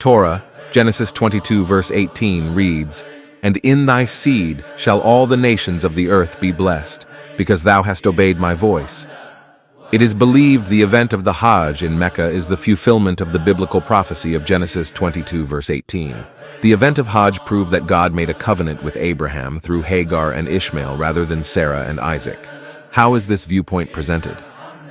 Torah, Genesis 22 verse 18 reads, "And in thy seed shall all the nations of the earth be blessed, because thou hast obeyed my voice." It is believed the event of the Hajj in Mecca is the fulfillment of the biblical prophecy of Genesis 22 verse 18. The event of Hajj proved that God made a covenant with Abraham through Hagar and Ishmael rather than Sarah and Isaac. How is this viewpoint presented?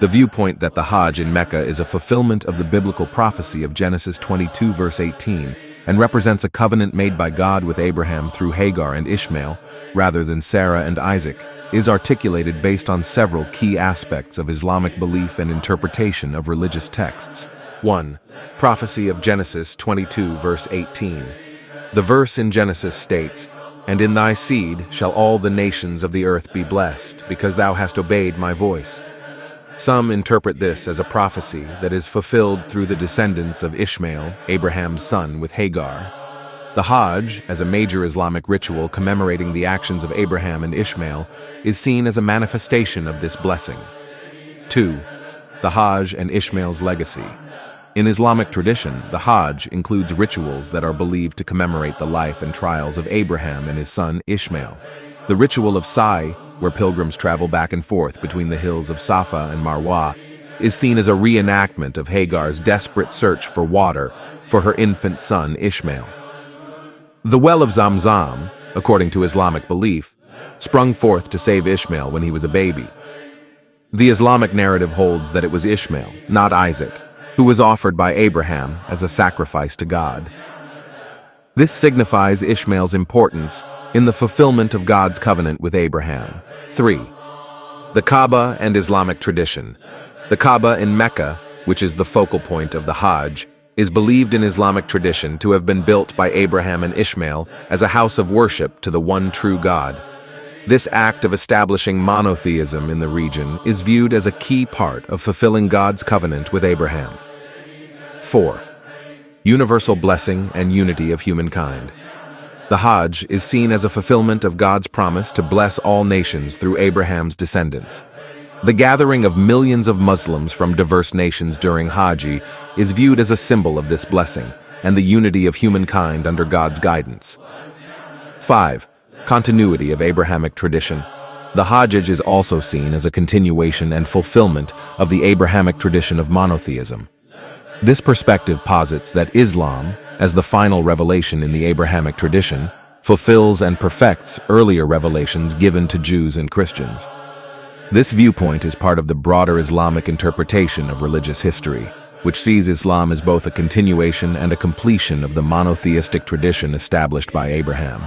The viewpoint that the Hajj in Mecca is a fulfillment of the biblical prophecy of Genesis 22 verse 18 and represents a covenant made by God with Abraham through Hagar and Ishmael rather than Sarah and Isaac, is articulated based on several key aspects of Islamic belief and interpretation of religious texts. 1. Prophecy of Genesis 22 verse 18. The verse in Genesis states, "And in thy seed shall all the nations of the earth be blessed, because thou hast obeyed my voice." Some interpret this as a prophecy that is fulfilled through the descendants of Ishmael, Abraham's son, with Hagar. The Hajj, as a major Islamic ritual commemorating the actions of Abraham and Ishmael, is seen as a manifestation of this blessing. 2. The Hajj and Ishmael's legacy. In Islamic tradition, the Hajj includes rituals that are believed to commemorate the life and trials of Abraham and his son Ishmael. The ritual of Sa'i, where pilgrims travel back and forth between the hills of Safa and Marwa, is seen as a reenactment of Hagar's desperate search for water for her infant son Ishmael. The well of Zamzam, according to Islamic belief, sprung forth to save Ishmael when he was a baby. The Islamic narrative holds that it was Ishmael, not Isaac, who was offered by Abraham as a sacrifice to God. This signifies Ishmael's importance in the fulfillment of God's covenant with Abraham. 3. The Kaaba and Islamic tradition. The Kaaba in Mecca, which is the focal point of the Hajj, is believed in Islamic tradition to have been built by Abraham and Ishmael as a house of worship to the one true God. This act of establishing monotheism in the region is viewed as a key part of fulfilling God's covenant with Abraham. 4. Universal blessing and unity of humankind. The Hajj is seen as a fulfillment of God's promise to bless all nations through Abraham's descendants. The gathering of millions of Muslims from diverse nations during Hajj is viewed as a symbol of this blessing and the unity of humankind under God's guidance. 5. Continuity of Abrahamic tradition. The Hajj is also seen as a continuation and fulfillment of the Abrahamic tradition of monotheism. This perspective posits that Islam, as the final revelation in the Abrahamic tradition, fulfills and perfects earlier revelations given to Jews and Christians. This viewpoint is part of the broader Islamic interpretation of religious history, which sees Islam as both a continuation and a completion of the monotheistic tradition established by Abraham.